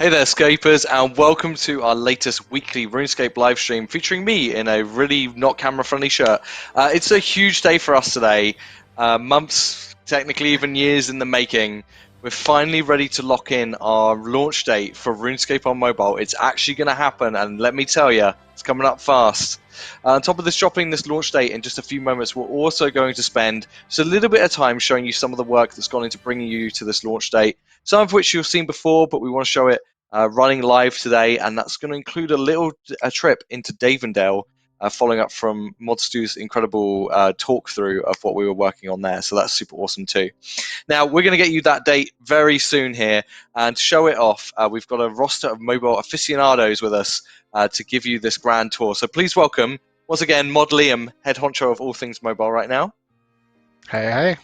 Hey there, Scapers, and welcome to our latest weekly RuneScape live stream featuring me in a really not camera-friendly shirt. It's a huge day for us today. Months, technically even years in the making. We're finally ready to lock in our launch date for RuneScape on mobile. It's actually going to happen, and let me tell you, it's coming up fast. On top of this dropping this launch date in just a few moments, we're also going to spend just a little bit of time showing you some of the work that's gone into bringing you to this launch date. Some of which you've seen before, but we want to show it running live today, and that's going to include a trip into Davendale, following up from Mod Stu's incredible talk through of what we were working on there. So that's super awesome too. Now we're going to get you that date very soon here, and to show it off, we've got a roster of mobile aficionados with us to give you this grand tour. So please welcome once again Mod Liam, head honcho of all things mobile right now. Hey.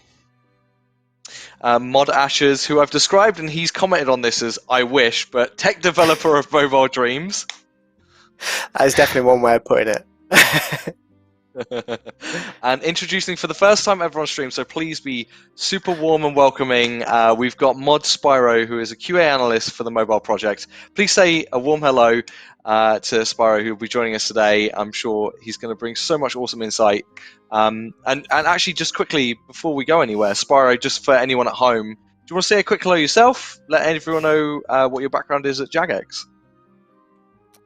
Mod Ashes, who I've described, and he's commented on this as I wish, but tech developer of Mobile Dreams. That is definitely one way of putting it. And introducing for the first time ever on stream, so please be super warm and welcoming. We've got Mod Spyro, who is a QA analyst for the mobile project. Please say a warm hello to Spyro, who will be joining us today. I'm sure he's going to bring so much awesome insight. And actually, just quickly before we go anywhere, Spyro, just for anyone at home, do you want to say a quick hello yourself? Let everyone know what your background is at Jagex.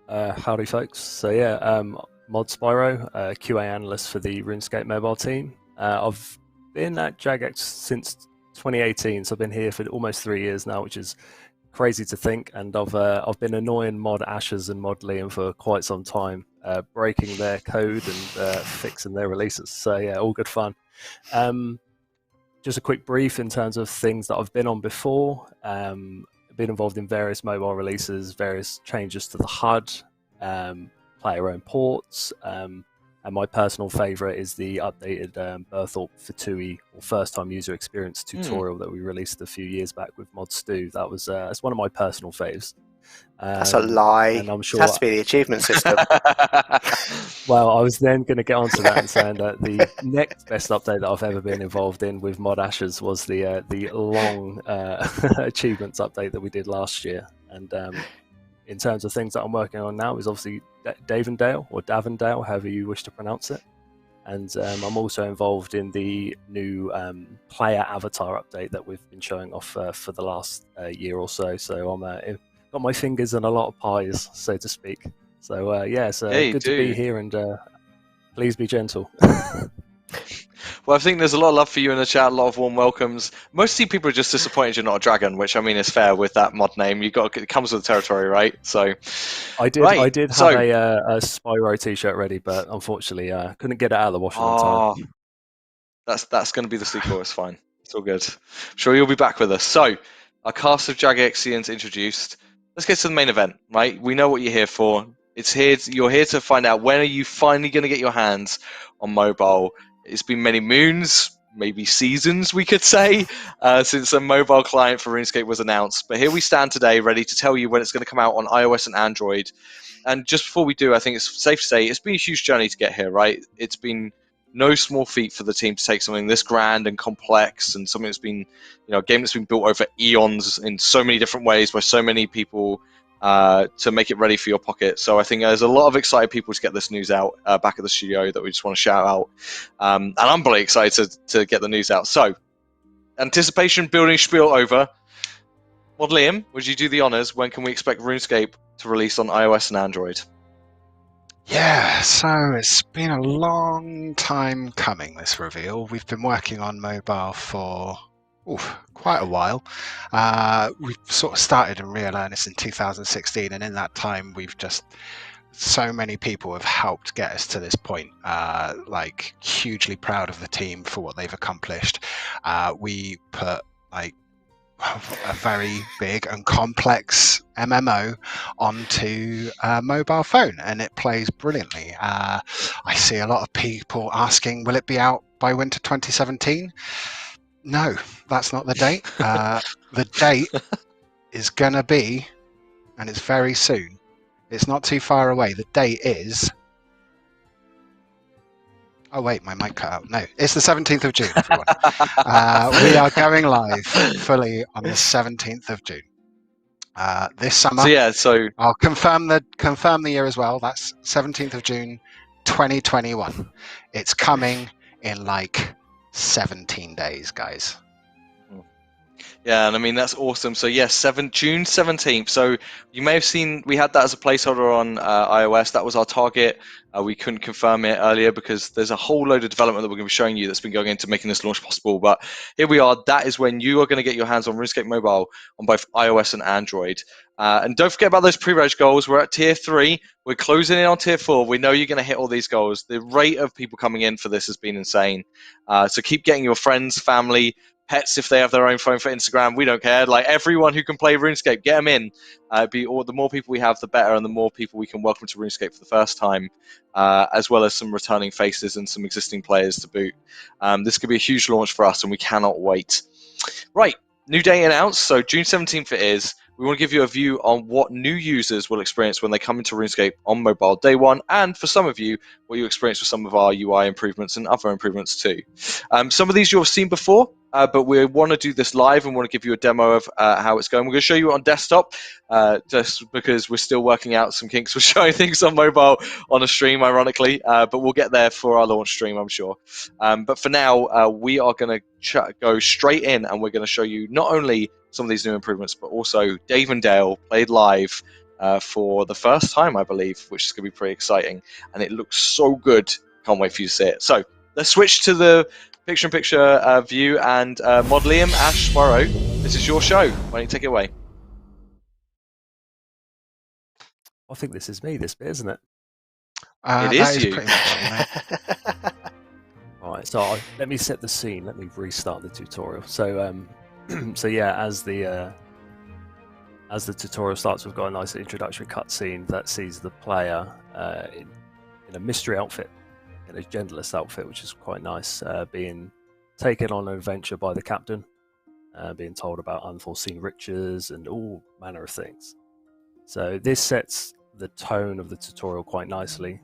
Howdy, folks. So yeah, Mod Spyro, QA analyst for the RuneScape mobile team. I've been at Jagex since 2018, so I've been here for almost 3 years now, which is crazy to think. And I've been annoying Mod Ashes and Mod Liam for quite some time, breaking their code and fixing their releases. So yeah, all good fun. Just a quick brief in terms of things that I've been on before. I've been involved in various mobile releases, various changes to the HUD, player own ports, and my personal favourite is the updated Berthorpe Fatui, or first time user experience tutorial that we released a few years back with Mod Stu. That was that's one of my personal faves. That's a lie. And I'm sure it has to be the achievement system. Well, I was then going to get onto that and saying that the next best update that I've ever been involved in with Mod Ashes was the long achievements update that we did last year. And in terms of things that I'm working on now is obviously Davendale, or Davendale, however you wish to pronounce it. And I'm also involved in the new player avatar update that we've been showing off for the last year or so. So I'm got my fingers in a lot of pies, so to speak. So yeah, so good to be here, and please be gentle. Well, I think there's a lot of love for you in the chat, a lot of warm welcomes. Mostly people are just disappointed you're not a dragon, which I mean is fair with that mod name. It comes with the territory, right? So I did have a Spyro t-shirt ready, but unfortunately couldn't get it out of the washing in time. That's going to be the sequel. It's fine. It's all good. I'm sure you'll be back with us. So our cast of Jagexians introduced. Let's get to the main event, right? We know what you're here for. You're here to find out when are you finally going to get your hands on mobile. It's been many moons, maybe seasons, we could say, since a mobile client for RuneScape was announced. But here we stand today, ready to tell you when it's going to come out on iOS and Android. And just before we do, I think it's safe to say it's been a huge journey to get here, right? It's been no small feat for the team to take something this grand and complex, and something that's been, a game that's been built over eons in so many different ways by so many people, to make it ready for your pocket. So I think there's a lot of excited people to get this news out back at the studio that we just want to shout out. And I'm really excited to get the news out. So, anticipation building spiel over. Mod Liam, would you do the honors? When can we expect RuneScape to release on iOS and Android? Yeah, so it's been a long time coming, this reveal. We've been working on mobile for quite a while. We sort of started in real earnest in 2016, and in that time so many people have helped get us to this point. Hugely proud of the team for what they've accomplished. We put a very big and complex MMO onto a mobile phone, and it plays brilliantly. I see a lot of people asking, will it be out by winter 2017? No, that's not the date. The date is going to be, and it's very soon. It's not too far away. The date is... Oh, wait, my mic cut out. No, it's the 17th of June, everyone. We are going live fully on the 17th of June. This summer, So yeah, so I'll confirm the year as well. That's 17th of June, 2021. It's coming in like 17 days, guys. yeah, and I mean that's awesome. So yes, June 17th. So you may have seen we had that as a placeholder on iOS. That was our target. We couldn't confirm it earlier because there's a whole load of development that we're going to be showing you that's been going into making this launch possible. But here we are. That is when you are going to get your hands on RuneScape Mobile on both iOS and Android. And don't forget about those pre-reg goals. We're at tier 3. We're closing in on tier 4. We know you're going to hit all these goals. The rate of people coming in for this has been insane. So keep getting your friends, family, pets if they have their own phone for Instagram. We don't care. Like everyone who can play RuneScape, get them in. The more people we have, the better, and the more people we can welcome to RuneScape for the first time, as well as some returning faces and some existing players to boot. This could be a huge launch for us, and we cannot wait. Right, new day announced. So June 17th it is. We want to give you a view on what new users will experience when they come into RuneScape on mobile day one, and for some of you, what you experience with some of our UI improvements and other improvements too. Some of these you've seen before, but we want to do this live and want to give you a demo of how it's going. We're going to show you on desktop, just because we're still working out some kinks. We're showing things on mobile on a stream, ironically, but we'll get there for our launch stream, I'm sure. But for now, we are going to go straight in, and we're going to show you not only some of these new improvements, but also Davendale played live for the first time, I believe, which is going to be pretty exciting. And it looks so good. Can't wait for you to see it. So let's switch to the picture-in-picture view. And Mod Liam, Ash, Sparrow, this is your show. Why don't you take it away? I think this is me, this bit, isn't it? It is you. Pretty much, Right, so let me set the scene. Let me restart the tutorial. So, so yeah, as the tutorial starts, we've got a nice introductory cutscene that sees the player in a mystery outfit, in a genderless outfit, which is quite nice, being taken on an adventure by the captain, being told about unforeseen riches and all manner of things. So this sets the tone of the tutorial quite nicely.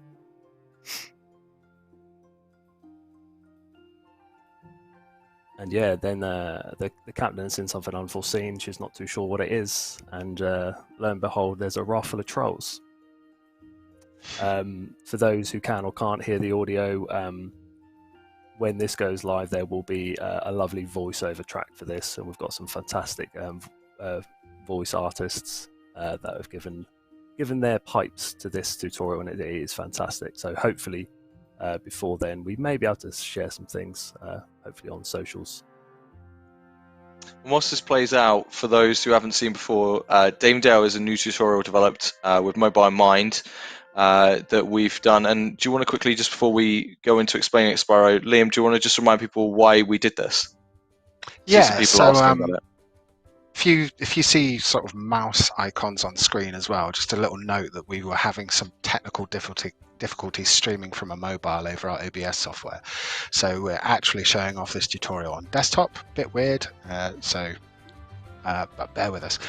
And yeah, then the captain has seen something unforeseen. She's not too sure what it is, and lo and behold, there's a raft full of trolls. For those who can or can't hear the audio, when this goes live, there will be a lovely voiceover track for this, and we've got some fantastic voice artists that have given their pipes to this tutorial, and it is fantastic. So hopefully, before then, we may be able to share some things, hopefully on socials. And whilst this plays out, for those who haven't seen before, Davendale is a new tutorial developed with mobile in mind that we've done. And do you want to quickly, just before we go into explaining it, Sparrow, Liam, do you want to just remind people why we did this? Yeah, some people asking about it. If you see sort of mouse icons on screen as well, just a little note that we were having some technical difficulties streaming from a mobile over our OBS software. So we're actually showing off this tutorial on desktop. Bit weird, but bear with us.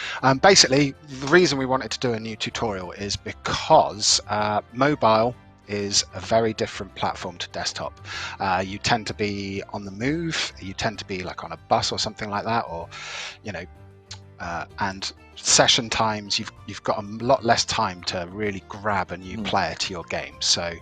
Basically, the reason we wanted to do a new tutorial is because mobile is a very different platform to desktop. You tend to be on the move, you tend to be like on a bus or something like that, or and session times, you've got a lot less time to really grab a new player to your game. So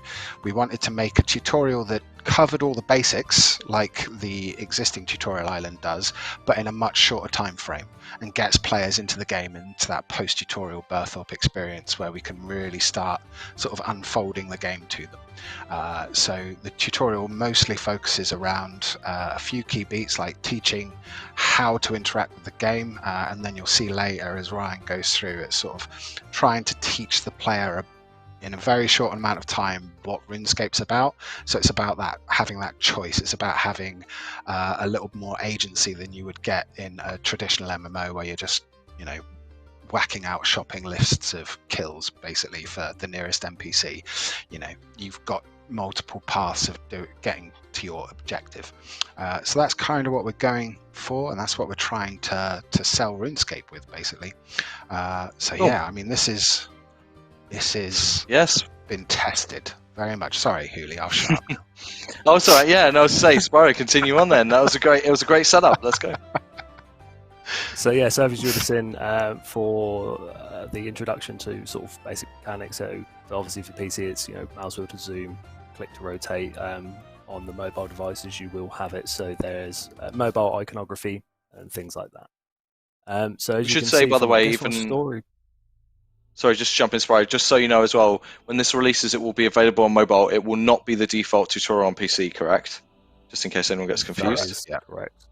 we wanted to make a tutorial that covered all the basics like the existing tutorial island does, but in a much shorter time frame, and gets players into the game, into that post-tutorial birth up experience where we can really start sort of unfolding the game to them. So the tutorial mostly focuses around a few key beats, like teaching how to interact with the game, and then you'll see later as Ryan goes through it, sort of trying to teach the player in a very short amount of time what RuneScape's about. So it's about that, having that choice. It's about having a little more agency than you would get in a traditional MMO where you're just, whacking out shopping lists of kills basically for the nearest NPC. You've got multiple paths of getting to your objective. So that's kind of what we're going for, and that's what we're trying to sell RuneScape with, basically. Yeah, I mean, this is yes, been tested very much. Sorry, Hooli, I'll shut up now. Oh, sorry. Yeah, no, say Sparrow, continue on then. It was a great setup. Let's go. So yeah, Service Unison for the introduction to sort of basic mechanics. So obviously for PC, it's mouse wheel to zoom, click to rotate. On the mobile devices, you will have it. So there's mobile iconography and things like that. So as We you should can say, see by the from way, this one even story. sorry, just jump in, Spyro. Just so you know as well, when this releases, it will be available on mobile. It will not be the default tutorial on PC, correct? Just in case anyone gets That confused. is correct.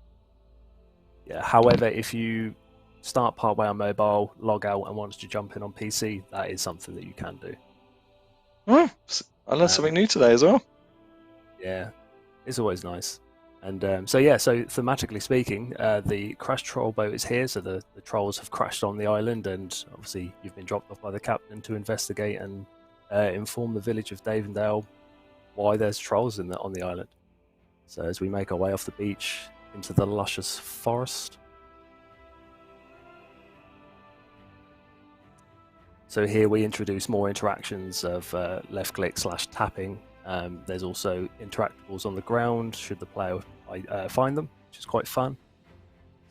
Yeah. However, if you start partway on mobile, log out, and want to jump in on PC, that is something that you can do. Oh, I learned something new today as well. Yeah, it's always nice. And so thematically speaking, the crashed troll boat is here. So the trolls have crashed on the island, and obviously you've been dropped off by the captain to investigate and inform the village of Davendale why there's trolls on the island. So as we make our way off the beach into the luscious forest. So here we introduce more interactions of left click / tapping. There's also interactables on the ground should the player find them, which is quite fun.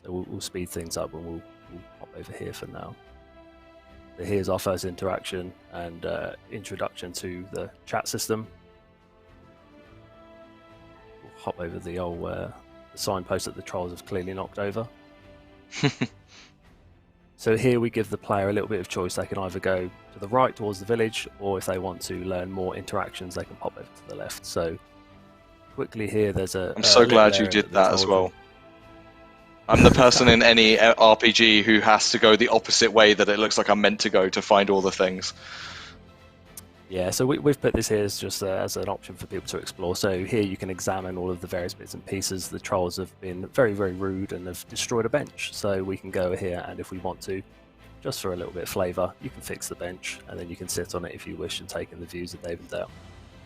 So we'll speed things up and we'll hop over here for now. So here's our first interaction and introduction to the chat system. We'll hop over the old the signpost that the trolls have clearly knocked over. So here we give the player a little bit of choice. They can either go to the right towards the village, or if they want to learn more interactions, they can pop over to the left. So quickly here, there's I'm so glad you did that as well. I'm the person in any RPG who has to go the opposite way that it looks like I'm meant to go to find all the things. Yeah, so we've put this here as just as an option for people to explore. So here you can examine all of the various bits and pieces. The trolls have been very, very rude and have destroyed a bench. So we can go here, and if we want to, just for a little bit of flavour, you can fix the bench, and then you can sit on it if you wish and take in the views of Davendale.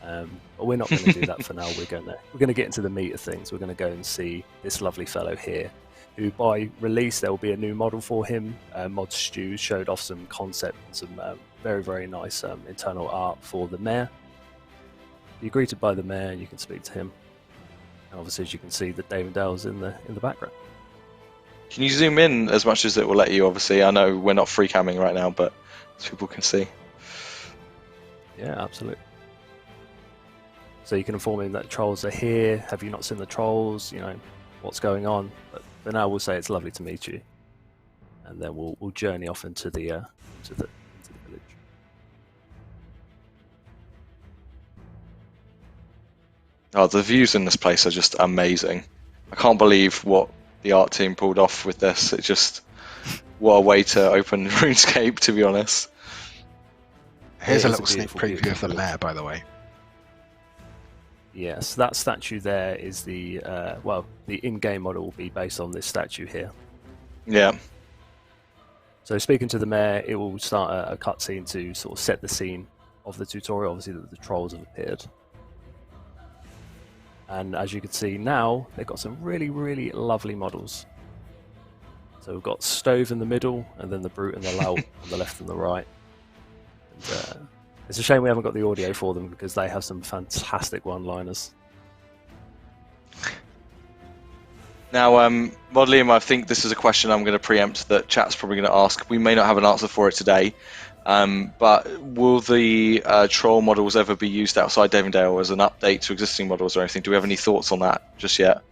But we're not going to do that for now. We're going to get into the meat of things. We're going to go and see this lovely fellow here, who by release there will be a new model for him. Mod Stew showed off some concept and some very, very nice internal art for the mayor. You're greeted by the mayor, you can speak to him. And obviously, as you can see, the Davendale's in the background. Can you zoom in as much as it will let you? Obviously, I know we're not free camming right now, but people can see. Yeah, absolutely. So you can inform him that trolls are here. Have you not seen the trolls? What's going on? But for now, we'll say it's lovely to meet you, and then we'll journey off into the village. Oh, the views in this place are just amazing. I can't believe what the art team pulled off with this. It just, what a way to open RuneScape, to be honest. Here's a little sneak preview of the mayor, by the way. Yes, that statue there is the in-game model will be based on this statue here. Yeah. So speaking to the mayor, it will start a cutscene to sort of set the scene of the tutorial. Obviously, the trolls have appeared. And as you can see now, they've got some really, really lovely models. So we've got Stove in the middle, and then the Brute and the Lout on the left and the right. And, it's a shame we haven't got the audio for them, because they have some fantastic one-liners. Now, Modlium, I think this is a question I'm going to preempt that chat's probably going to ask. We may not have an answer for it today, but will the troll models ever be used outside Davendale as an update to existing models or anything? Do we have any thoughts on that just yet?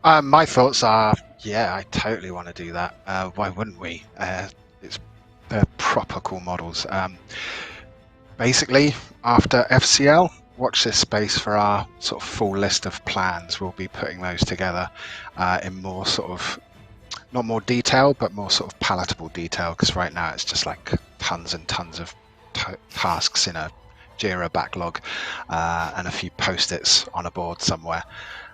My thoughts are, yeah, I totally want to do that. Why wouldn't we? They're proper cool models. Basically, after FCL, watch this space for our sort of full list of plans. We'll be putting those together in more sort of, not more detail, but more sort of palatable detail, because right now it's just like tons and tons of tasks in a Jira backlog and a few post-its on a board somewhere.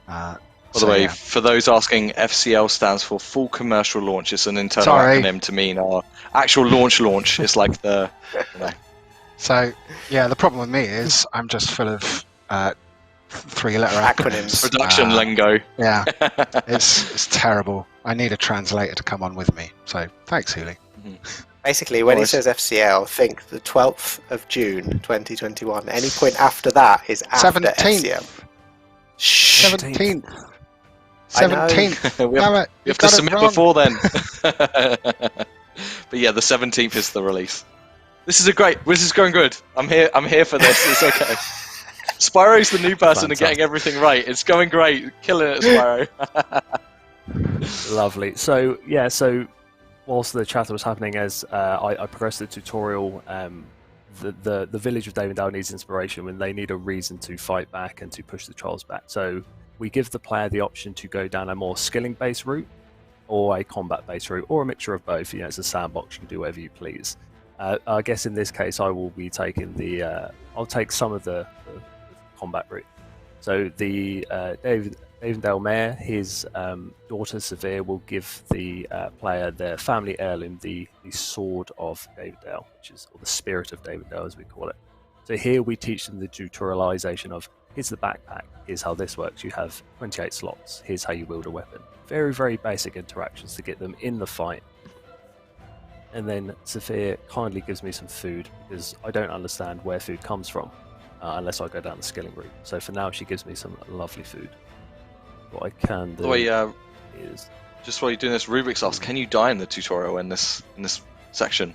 By the way, for those asking, FCL stands for Full Commercial Launch. It's an internal acronym to mean our actual launch. It's like the... So, yeah, the problem with me is I'm just full of three-letter acronyms. Production lingo. Yeah, it's terrible. I need a translator to come on with me. So, thanks, Huli. Basically, when he says FCL, think the 12th of June 2021. Any point after that is after 17th. FCL. 17th. I know. 17th. we Damn have, it, we you've have to got it submit wrong. before then. But yeah, the 17th is the release. This is going good. I'm here for this. It's okay. Spyro's the new person and getting everything right. It's going great. Killing it, Spyro. Lovely. So yeah, whilst the chatter was happening, as I progressed the tutorial, the village of Davendale needs inspiration when they need a reason to fight back and to push the trolls back. So we give the player the option to go down a more skilling-based route, or a combat-based route, or a mixture of both. It's a sandbox. You can do whatever you please. I guess in this case, I will be taking I'll take some of the combat route. So the Davendale mayor, his daughter Severe, will give the player their family heirloom, the Sword of Davendale, or the Spirit of Davendale, as we call it. So here we teach them the tutorialization of, here's the backpack, here's how this works, you have 28 slots, here's how you wield a weapon. Very, very basic interactions to get them in the fight. And then Sophia kindly gives me some food, because I don't understand where food comes from unless I go down the skilling route. So for now, she gives me some lovely food. What I can do is... Just while you're doing this, Rubik's asked, can you die in the tutorial in this section?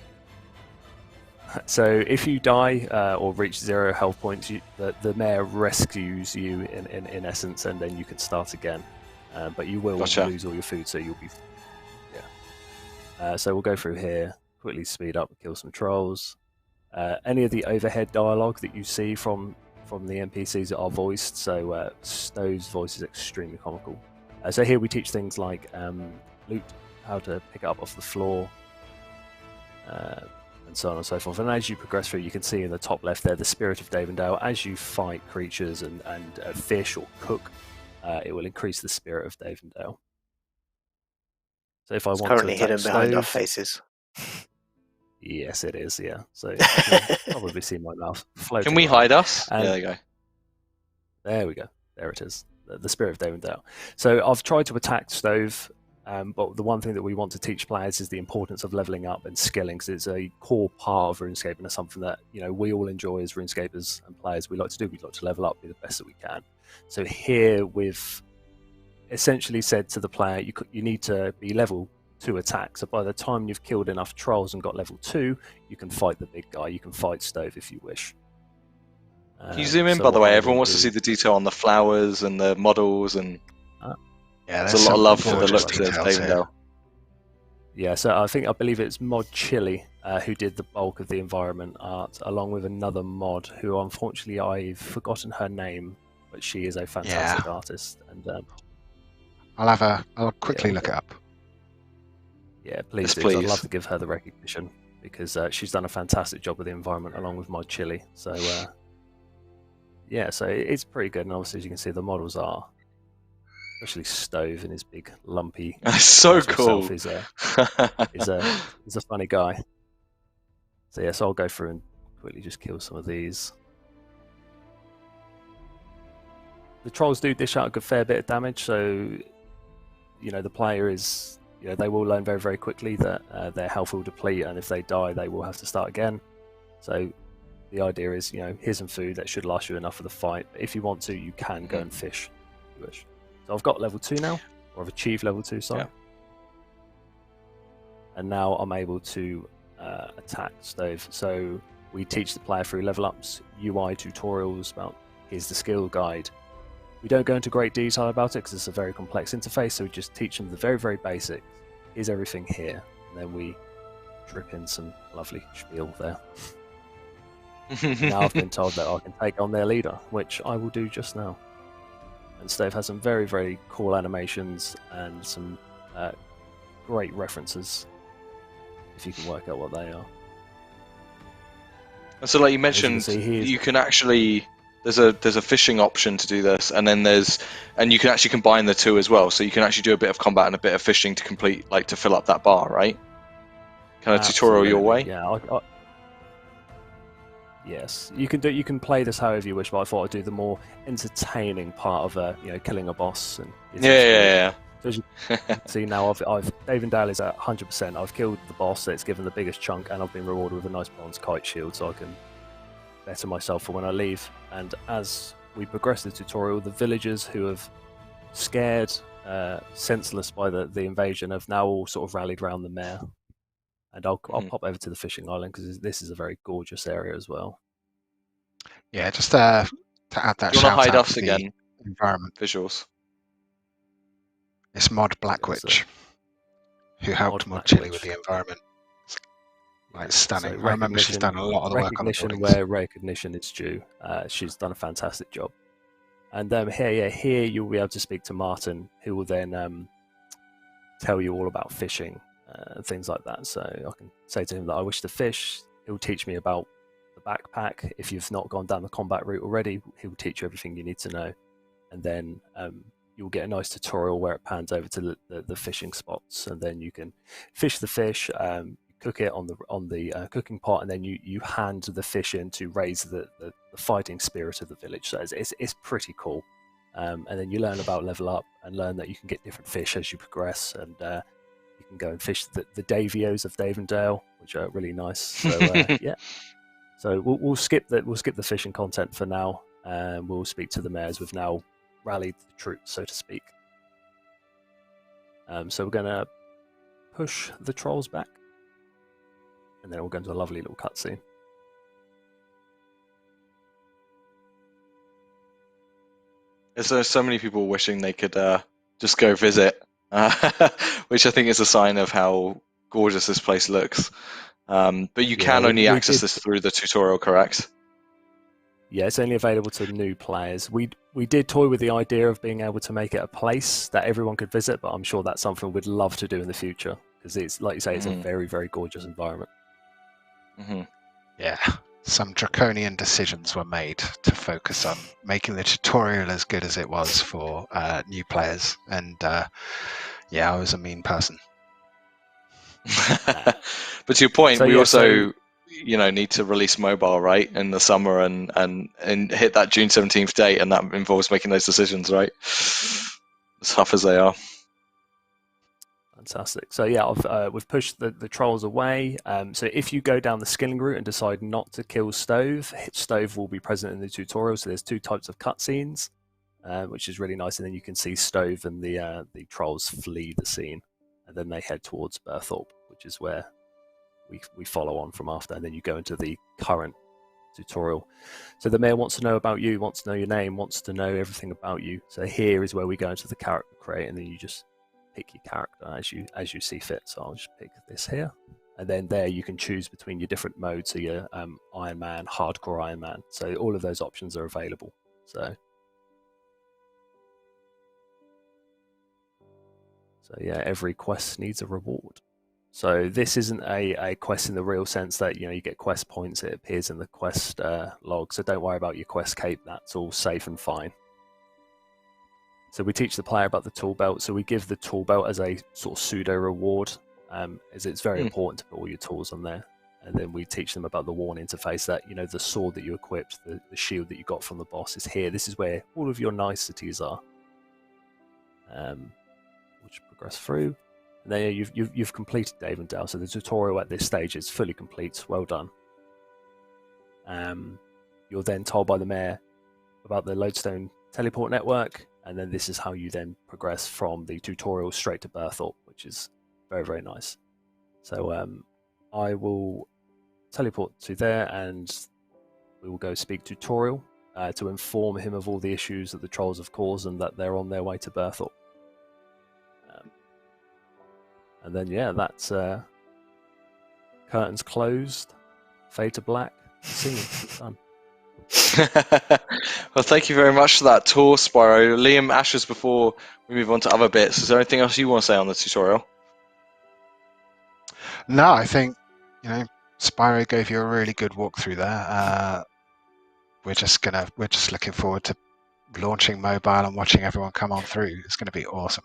So if you die or reach 0 health points, the mayor rescues you in essence, and then you can start again. But you will lose all your food, so you'll be... So we'll go through here, quickly speed up and kill some trolls. Any of the overhead dialogue that you see from the NPCs are voiced, so Snow's voice is extremely comical. So here we teach things like loot, how to pick it up off the floor, and so on and so forth. And as you progress through, you can see in the top left there the Spirit of Davendale. As you fight creatures and fish or cook, it will increase the Spirit of Davendale. So if I want currently to hidden behind our faces. Yes, it is. Yeah, so you can probably see my mouth floating. Can we hide us? And there you go. There we go. There it is. The Spirit of Davendale. So I've tried to attack Stove, but the one thing that we want to teach players is the importance of leveling up and skilling, because it's a core part of RuneScape, and it's something that we all enjoy as RuneScapers and players. We like to do. We like to level up, be the best that we can. So here we've essentially said to the player, you need to be level 2 attack. So by the time you've killed enough trolls and got level 2, you can fight the big guy. You can fight Stove if you wish. Can you zoom in, by the way? Everyone wants to see the detail on the flowers and the models, and there's a lot of love for the looks of Davendale. Yeah, so I believe it's Mod Chili who did the bulk of the environment art, along with another mod who, unfortunately, I've forgotten her name, but she is a fantastic artist. And I'll quickly look it up. Yeah, please do. Please. I'd love to give her the recognition, because she's done a fantastic job with the environment, along with Mod Chili. So yeah, so it's pretty good. And obviously, as you can see, the models are, especially Stove and his big lumpy. That's so cool. Is a funny guy. So yes, I'll go through and quickly just kill some of these. The trolls do dish out a good fair bit of damage, so the player is, they will learn very, very quickly that their health will deplete, and if they die, they will have to start again. So the idea is, here's some food that should last you enough for the fight. But if you want to, you can go and fish if you wish. So I've got level 2 now, or I've achieved level 2, sorry. Yeah. And now I'm able to attack Stove. So we teach the player through level ups, UI tutorials about, here's the skill guide. We don't go into great detail about it because it's a very complex interface, so we just teach them the very, very basics. Here's everything here. And then we drip in some lovely spiel there. Now I've been told that I can take on their leader, which I will do just now. And Stove has some very, very cool animations and some great references, if you can work out what they are. And so, like you mentioned, you can actually... There's a fishing option to do this, and then and you can actually combine the two as well. So you can actually do a bit of combat and a bit of fishing to complete, to fill up that bar, right? Kind of tutorial your way. Yeah. Yes, you can play this however you wish, but I thought I'd do the more entertaining part of killing a boss. And yeah. So as you can see now, Davendale is at 100%. I've killed the boss, so it's given the biggest chunk, and I've been rewarded with a nice bronze kite shield, so I can better myself for when I leave. And as we progress the tutorial, the villagers who have scared senseless by the invasion have now all sort of rallied around the mayor. And I'll pop over to the fishing island because this is a very gorgeous area as well. Yeah, just to add that Do you want to shout hide out us to again? the environment. Visuals. It's Mod Blackwitch, who helped Mod Chili with the environment. Like stunning. So I remember she's done a lot of the work on the recognition buildings. where recognition is due. She's done a fantastic job. And here you'll be able to speak to Martin, who will then tell you all about fishing and things like that. So I can say to him that I wish to fish. He'll teach me about the backpack. If you've not gone down the combat route already, he'll teach you everything you need to know. And then you'll get a nice tutorial where it pans over to the fishing spots, and then you can fish the fish. Cook it on the cooking pot, and then you hand the fish in to raise the fighting spirit of the village. So it's pretty cool. And then you learn about level up and learn that you can get different fish as you progress, and you can go and fish the Davios of Davendale, which are really nice. So yeah, so we'll skip the fishing content for now, and we'll speak to the mayors. We've now rallied the troops, so to speak. So we're gonna push the trolls back. And then we'll go into a lovely little cutscene. There's so many people wishing they could just go visit, which I think is a sign of how gorgeous this place looks. But you can only access this through the tutorial, correct? Yeah, it's only available to new players. We did toy with the idea of being able to make it a place that everyone could visit, but I'm sure that's something we'd love to do in the future, because it's, like you say, it's a very, very gorgeous environment. Yeah, some draconian decisions were made to focus on making the tutorial as good as it was for new players, and yeah, I was a mean person. But to your point, we also need to release mobile, right, in the summer and hit that June 17th date, and that involves making those decisions, right? As tough as they are. Fantastic. So yeah, we've pushed the trolls away. So if you go down the skilling route and decide not to kill Stove, Stove will be present in the tutorial. So there's two types of cutscenes, which is really nice. And then you can see Stove and the trolls flee the scene, and then they head towards Berthorpe, which is where we follow on from after. And then you go into the current tutorial. So the mayor wants to know about you, wants to know your name, wants to know everything about you. So here is where we go into the character create, and then you just pick your character as you see fit. So I'll just pick this here, and then there you can choose between your different modes. So your Iron Man, Hardcore Iron Man. So all of those options are available. So yeah, every quest needs a reward. So this isn't a quest in the real sense that you get quest points. It appears in the quest log. So don't worry about your quest cape. That's all safe and fine. So we teach the player about the tool belt. So we give the tool belt as a sort of pseudo reward, as it's very important to put all your tools on there. And then we teach them about the worn interface, that the sword that you equipped, the shield that you got from the boss is here. This is where all of your niceties are. We'll just progress through. And then you've completed Davendale. So the tutorial at this stage is fully complete. Well done. You're then told by the mayor about the Lodestone teleport network. And then this is how you then progress from the tutorial straight to Berthorpe, which is very, very nice. So I will teleport to there, and we will go speak tutorial to inform him of all the issues that the trolls have caused and that they're on their way to Berthorpe. And then, yeah, that's curtains closed, fade to black, scene, done. Well, thank you very much for that tour, Spyro. Liam, Ashes, before we move on to other bits, is there anything else you want to say on the tutorial? No, I think Spyro gave you a really good walkthrough there. We're just looking forward to launching mobile and watching everyone come on through. It's going to be awesome.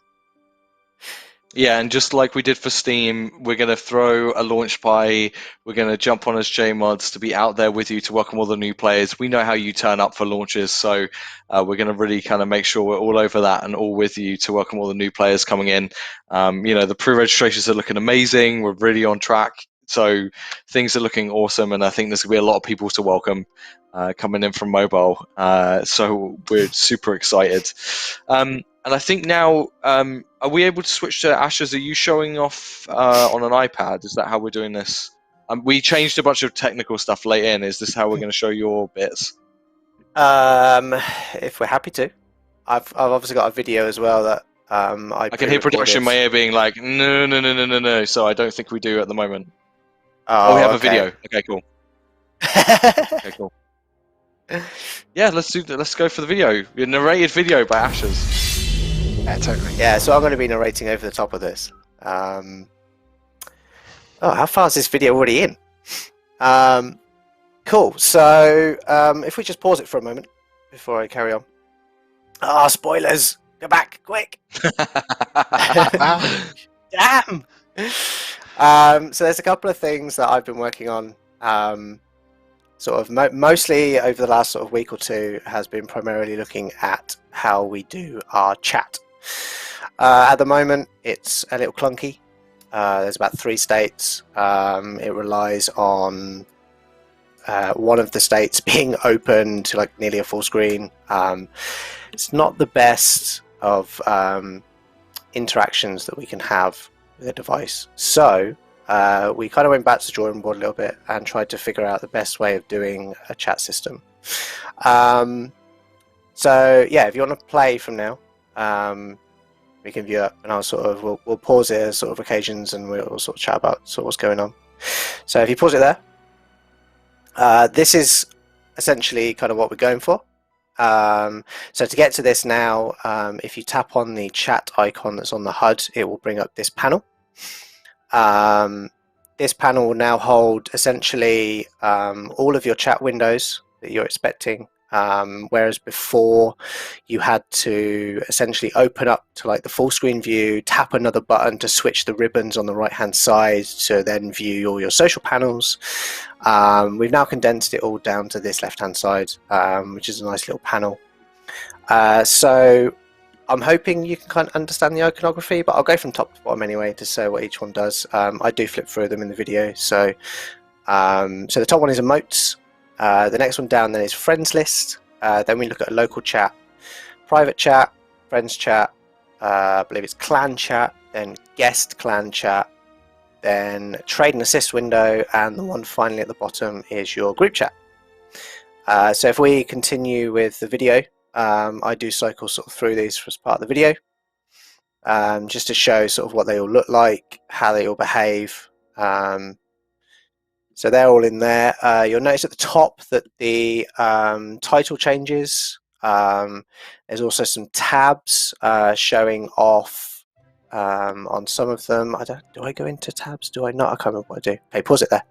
Yeah, and just like we did for Steam, we're going to throw a launch pie. We're going to jump on as JMods to be out there with you to welcome all the new players. We know how you turn up for launches, so we're going to really kind of make sure we're all over that and all with you to welcome all the new players coming in. The pre-registrations are looking amazing. We're really on track. So things are looking awesome, and I think there's going to be a lot of people to welcome coming in from mobile. So we're super excited. And I think now, are we able to switch to Ashes? Are you showing off on an iPad? Is that how we're doing this? We changed a bunch of technical stuff late in. Is this how we're going to show your bits? If we're happy to. I've obviously got a video as well that I can hear production in my ear being like, no. So I don't think we do at the moment. Oh, we have a video. Okay, cool. Okay, cool. Yeah, let's go for the video. Your narrated video by Ashes. Yeah, totally. Yeah, so I'm going to be narrating over the top of this. Oh, how far is this video already in? Cool. So if we just pause it for a moment before I carry on. Ah, spoilers! Go back, quick! Damn! So there's a couple of things that I've been working on. Sort of mostly over the last sort of week or two has been primarily looking at how we do our chat. At the moment, it's a little clunky. There's about 3 states. It relies on one of the states being open to like nearly a full screen. It's not the best of interactions that we can have with a device. So we kind of went back to the drawing board a little bit and tried to figure out the best way of doing a chat system. So yeah, if you want to play from now, we can view it, and I'll sort of we'll pause it at sort of occasions, and we'll sort of chat about sort of what's going on. So if you pause it there, this is essentially kind of what we're going for. So to get to this now, if you tap on the chat icon that's on the HUD, it will bring up this panel. This panel will now hold essentially all of your chat windows that you're expecting, whereas before you had to essentially open up to like the full screen view, tap another button to switch the ribbons on the right hand side to then view all your social panels. We've now condensed it all down to this left hand side, which is a nice little panel. So I'm hoping you can kind of understand the iconography, but I'll go from top to bottom anyway to show what each one does. I do flip through them in the video. So the top one is emotes. The next one down then is friends list. Then we look at local chat, private chat, friends chat, I believe it's clan chat, then guest clan chat, then trade and assist window, and the one finally at the bottom is your group chat. So if we continue with the video, I do cycle sort of through these as part of the video, just to show sort of what they all look like, how they all behave. So they're all in there. You'll notice at the top that the title changes. There's also some tabs showing off on some of them. Do I go into tabs? Do I not? I can't remember what I do. Okay, pause it there.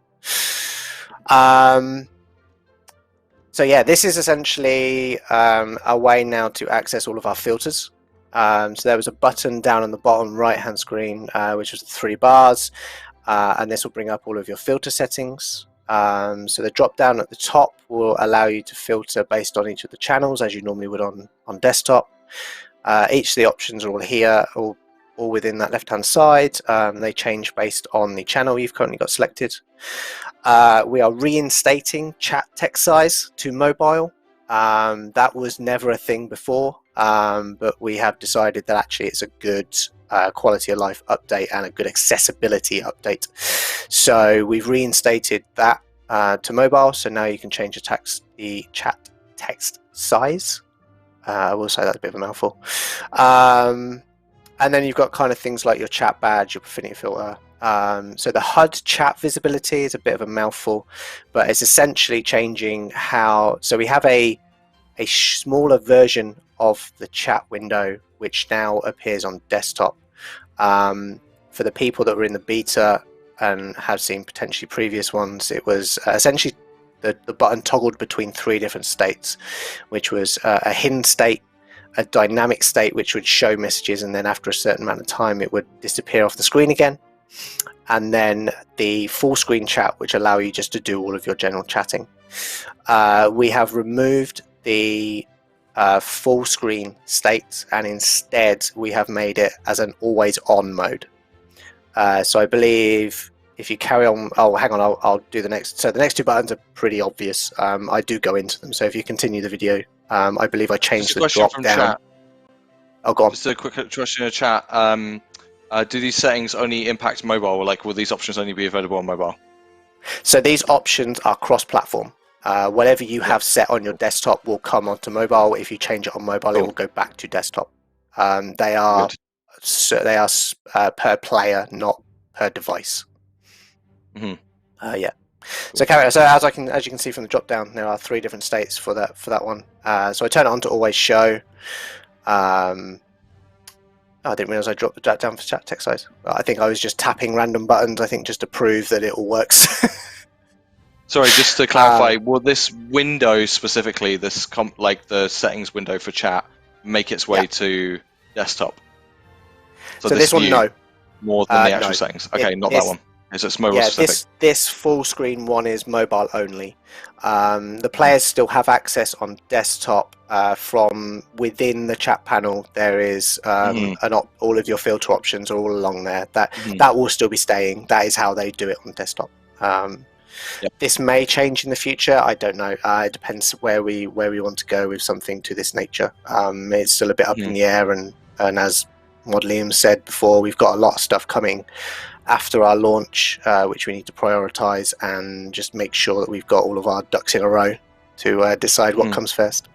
So yeah, this is essentially a way now to access all of our filters. So there was a button down on the bottom right hand screen, which was the 3 bars. And this will bring up all of your filter settings. So the drop down at the top will allow you to filter based on each of the channels as you normally would on desktop. Each of the options are all here, all within that left hand side. They change based on the channel you've currently got selected. We are reinstating chat text size to mobile. That was never a thing before, but we have decided that actually it's a good quality of life update and a good accessibility update. So we've reinstated that to mobile, so now you can change the chat text size. I will say that's a bit of a mouthful. And then you've got kind of things like your chat badge, your profinity filter. So the HUD chat visibility is a bit of a mouthful, but it's essentially changing how. So we have a smaller version of the chat window, which now appears on desktop. For the people that were in the beta and have seen potentially previous ones, it was essentially the button toggled between 3 different states, which was a hidden state, a dynamic state which would show messages, and then after a certain amount of time it would disappear off the screen again, and then the full screen chat, which allow you just to do all of your general chatting. We have removed the full screen state, and instead we have made it as an always on mode. So I believe if you carry on, oh hang on, I'll do the next. So the next 2 buttons are pretty obvious. I do go into them, so if you continue the video, I believe I changed the drop down. Oh, go on. Just a quick question in the chat. Do these settings only impact mobile, or like will these options only be available on mobile? So these options are cross-platform. Whatever you have set on your desktop will come onto mobile. If you change it on mobile, it will go back to desktop. They are per player, not per device. Mhm. Yeah. So as you can see from the drop down, there are 3 different states for that one. So I turn it on to always show. I didn't realize I dropped that down for chat text size. I think I was just tapping random buttons. I think just to prove that it all works. Sorry, just to clarify, will this window specifically, like the settings window for chat, make its way to desktop? So this one, no. More than the actual no. settings. Okay, not that one. It's mobile specific. This full screen one is mobile only. The players still have access on desktop from within the chat panel. There is all of your filter options are all along there. That will still be staying. That is how they do it on desktop. This may change in the future. I don't know. It depends where we want to go with something to this nature. It's still a bit up in the air, and as Mod Liam said before, we've got a lot of stuff coming after our launch, which we need to prioritize and just make sure that we've got all of our ducks in a row to decide what comes first.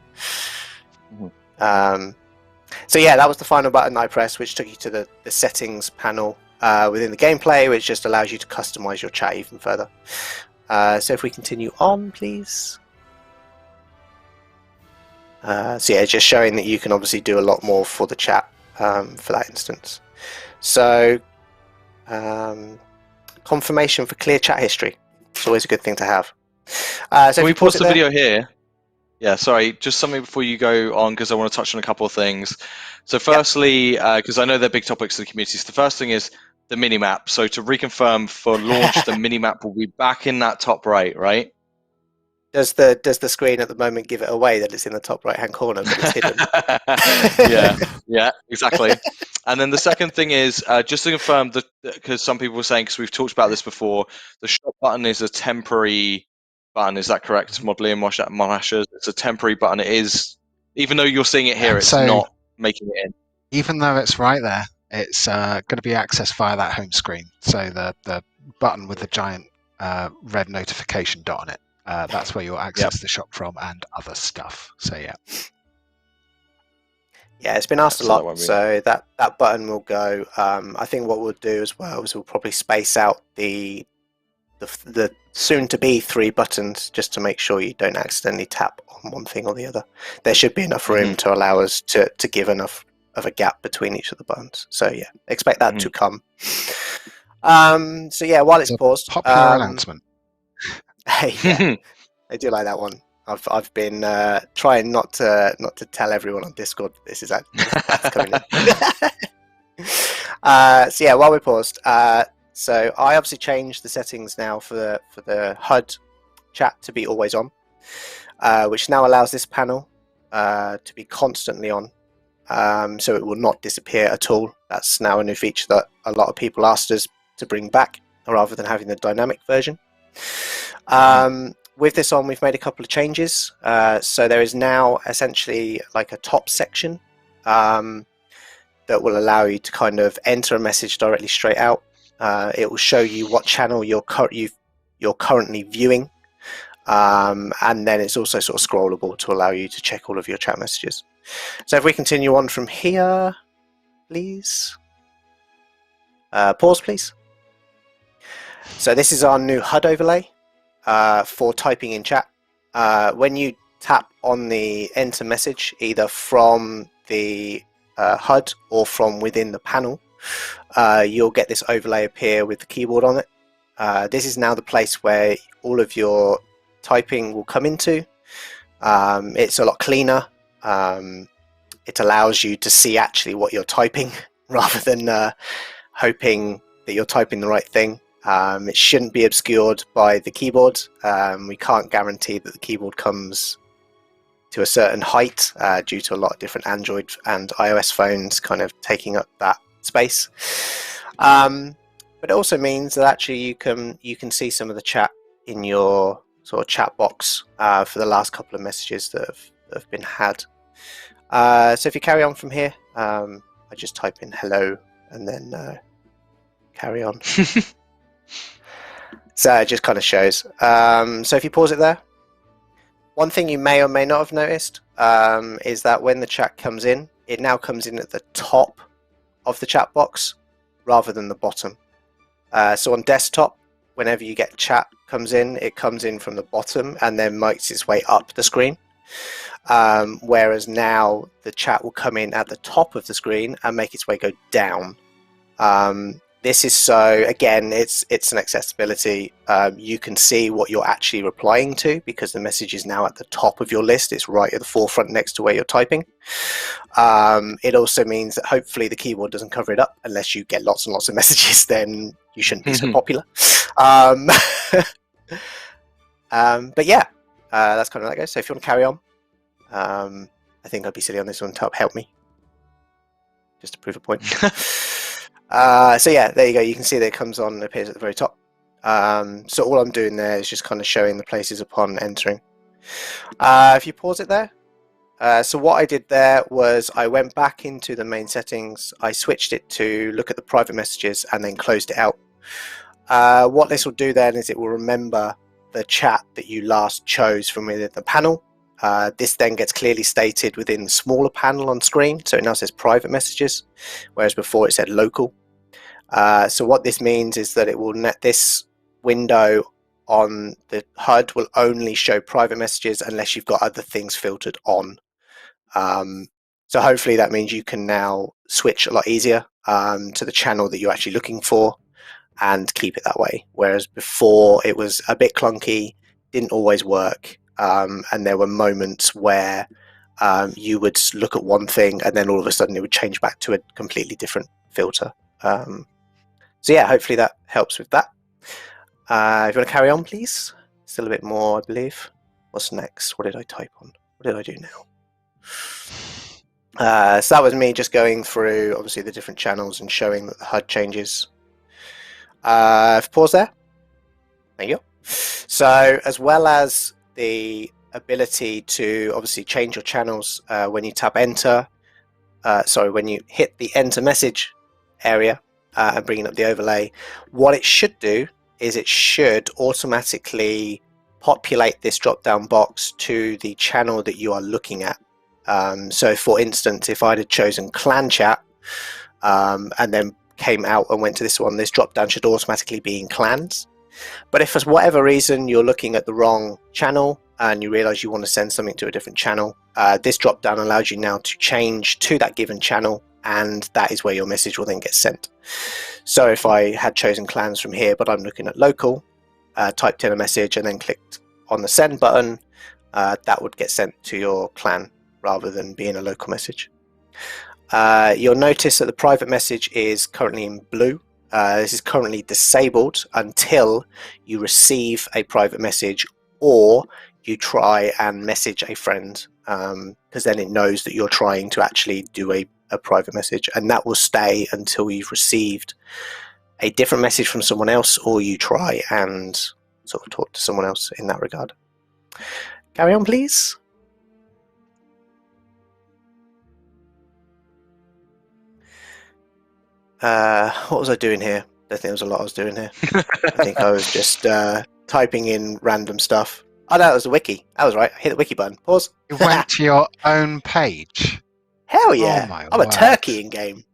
So yeah, that was the final button I pressed, which took you to the settings panel within the gameplay, which just allows you to customize your chat even further. So if we continue on, please. So yeah, just showing that you can obviously do a lot more for the chat for that instance. So confirmation for clear chat history. It's always a good thing to have. So can we pause the video here? Yeah, sorry, just something before you go on, because I want to touch on a couple of things. So firstly, because I know they're big topics in the community, so the first thing is the minimap. So to reconfirm, for launch, the minimap will be back in that top right? Does the screen at the moment give it away that it's in the top right hand corner, but it's hidden? yeah, exactly. And then the second thing is just to confirm that, because some people were saying, because we've talked about this before, the shop button is a temporary button. Is that correct, Modley and Monashers? It's a temporary button. It is, even though you're seeing it here, it's not making it in. Even though it's right there, it's going to be accessed via that home screen. So the button with the giant red notification dot on it. That's where you'll access the shop from and other stuff. So yeah. Yeah, it's been asked a lot, so that button will go. I think what we'll do as well is we'll probably space out the soon-to-be 3 buttons just to make sure you don't accidentally tap on one thing or the other. There should be enough room to allow us to give enough of a gap between each of the buttons. So yeah, expect that to come. So yeah, while it's paused, popular announcement. Yeah, I do like that one. I've been trying not to tell everyone on Discord this is that's coming in. So yeah, while we're paused, so I obviously changed the settings now for the HUD chat to be always on, which now allows this panel to be constantly on, so it will not disappear at all. That's now a new feature that a lot of people asked us to bring back, rather than having the dynamic version. With this on, we've made a couple of changes. So there is now essentially like a top section that will allow you to kind of enter a message directly straight out. It will show you what channel you're currently viewing, and then it's also sort of scrollable to allow you to check all of your chat messages. So if we continue on from here, please. Pause, please. So this is our new HUD overlay for typing in chat. When you tap on the enter message, either from the HUD or from within the panel, you'll get this overlay appear with the keyboard on it. This is now the place where all of your typing will come into. It's a lot cleaner. It allows you to see actually what you're typing rather than hoping that you're typing the right thing. It shouldn't be obscured by the keyboard. We can't guarantee that the keyboard comes to a certain height due to a lot of different Android and iOS phones kind of taking up that space. But it also means that actually you can see some of the chat in your sort of chat box for the last couple of messages that have been had. So if you carry on from here, I just type in hello and then carry on. So it just kind of shows. So if you pause it there, one thing you may or may not have noticed is that when the chat comes in, it now comes in at the top of the chat box rather than the bottom. So on desktop, whenever you get chat comes in, it comes in from the bottom and then makes its way up the screen. Whereas now the chat will come in at the top of the screen and make its way go down. This is so, again, it's an accessibility. You can see what you're actually replying to because the message is now at the top of your list. It's right at the forefront next to where you're typing. It also means that hopefully the keyboard doesn't cover it up. Unless you get lots and lots of messages, then you shouldn't be so popular. But yeah, that's kind of how that goes. So if you want to carry on, I think I'd be silly on this one to help me. Just to prove a point. So yeah, there you go. You can see that it comes on and appears at the very top. So all I'm doing there is just kind of showing the places upon entering. If you pause it there. So what I did there was I went back into the main settings. I switched it to look at the private messages and then closed it out. What this will do then is it will remember the chat that you last chose from within the panel. This then gets clearly stated within the smaller panel on screen, so it now says private messages, whereas before it said local. So what this means is that it will this window on the HUD will only show private messages unless you've got other things filtered on. So hopefully that means you can now switch a lot easier to the channel that you're actually looking for and keep it that way, whereas before it was a bit clunky, didn't always work. And there were moments where you would look at one thing and then all of a sudden it would change back to a completely different filter. So yeah, hopefully that helps with that. If you want to carry on, please. Still a bit more, I believe. What's next? What did I type on? What did I do now? So that was me just going through, obviously, the different channels and showing that the HUD changes. Pause there. There you go. So as well as the ability to obviously change your channels when you tap enter, when you hit the enter message area and bringing up the overlay, what it should do is it should automatically populate this drop down box to the channel that you are looking at. So for instance, if I'd have chosen clan chat and then came out and went to this one, this drop down should automatically be in clans. But if for whatever reason you're looking at the wrong channel and you realize you want to send something to a different channel, this drop down allows you now to change to that given channel, and that is where your message will then get sent. So if I had chosen clans from here but I'm looking at local, typed in a message and then clicked on the send button, that would get sent to your clan rather than being a local message. You'll notice that the private message is currently in blue. This is currently disabled until you receive a private message or you try and message a friend, because then it knows that you're trying to actually do a private message, and that will stay until you've received a different message from someone else or you try and sort of talk to someone else in that regard. Carry on, please. What was I doing here? I think there was a lot I was doing here. I think I was just typing in random stuff. Oh, no, that was the wiki. That was right. Hit the wiki button. Pause. You went to your own page. Hell yeah. Oh my I'm word. a turkey in game.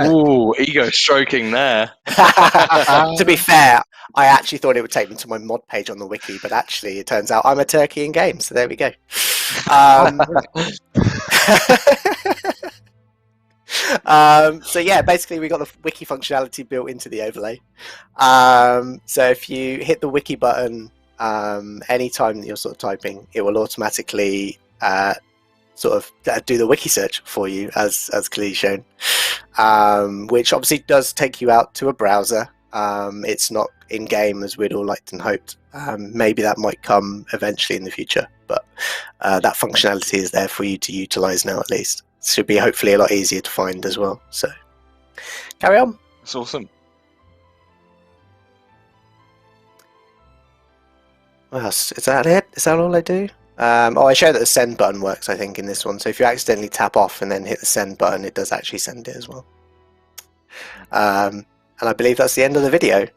Ooh, ego stroking there. To be fair, I actually thought it would take me to my mod page on the wiki, but actually it turns out I'm a turkey in game, so there we go. So yeah, basically we got the wiki functionality built into the overlay. So if you hit the wiki button anytime that you're sort of typing, it will automatically sort of do the wiki search for you, as clearly shown, which obviously does take you out to a browser. It's not in game as we'd all liked and hoped. Maybe that might come eventually in the future, but that functionality is there for you to utilize now at least. It should be hopefully a lot easier to find as well. So carry on. That's awesome. What else? Is that it? Is that all I do? I showed that the send button works, I think, in this one. So if you accidentally tap off and then hit the send button, it does actually send it as well. And I believe that's the end of the video.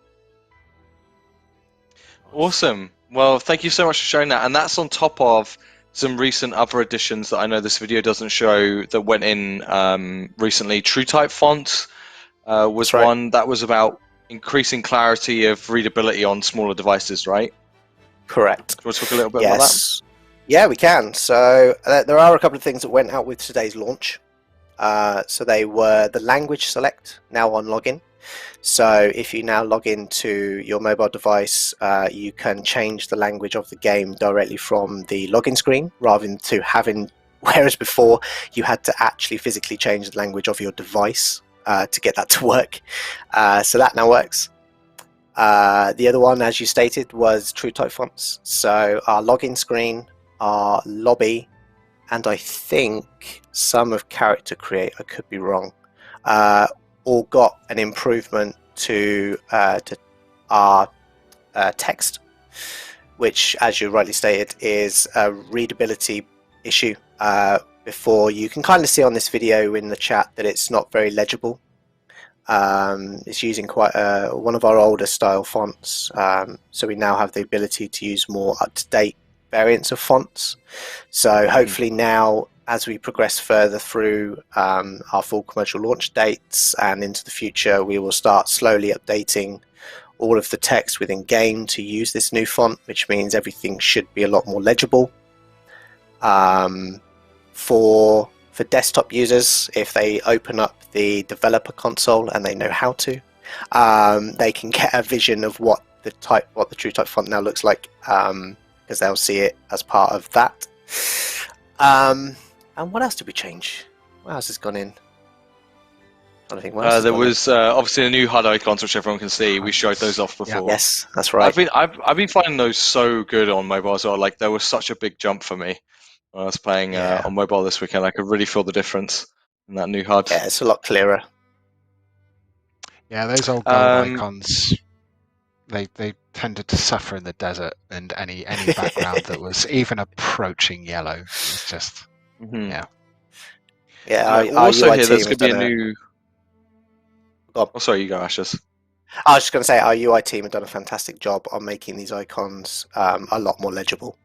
Awesome. Well, thank you so much for showing that. And that's on top of some recent other additions that I know this video doesn't show that went in recently. TrueType fonts was right. one that was about increasing clarity of readability on smaller devices, right? Correct. Do you want to talk a little bit about that? Yeah, we can. So there are a couple of things that went out with today's launch. So they were the language select, now on login. So if you now log into your mobile device, you can change the language of the game directly from the login screen, rather than to having, whereas before you had to actually physically change the language of your device to get that to work. So that now works. The other one, as you stated, was TrueType fonts. So our login screen, our lobby, and I think some of character create, I could be wrong, all got an improvement to our text, which, as you rightly stated, is a readability issue. Before, you can kind of see on this video in the chat that it's not very legible. It's using quite one of our older style fonts, so we now have the ability to use more up-to-date variants of fonts. So hopefully now, as we progress further through our full commercial launch dates and into the future, we will start slowly updating all of the text within game to use this new font, which means everything should be a lot more legible. For desktop users, if they open up the developer console and they know how to, they can get a vision of what the TrueType font now looks like, because they'll see it as part of that. And what else did we change? What else has gone in? I think there was obviously the new HUD icons, which everyone can see. We showed those off before. Yeah. Yes, that's right. I've been finding those so good on mobile as well. Like, there was such a big jump for me when I was playing on mobile this weekend. I could really feel the difference in that new HUD. Yeah, it's a lot clearer. Yeah, those old gold icons, they tended to suffer in the desert, and any background that was even approaching yellow was just yeah. Also, here there's going to be a new. Oh, sorry, you go, Ashes. I was just going to say our UI team have done a fantastic job on making these icons a lot more legible.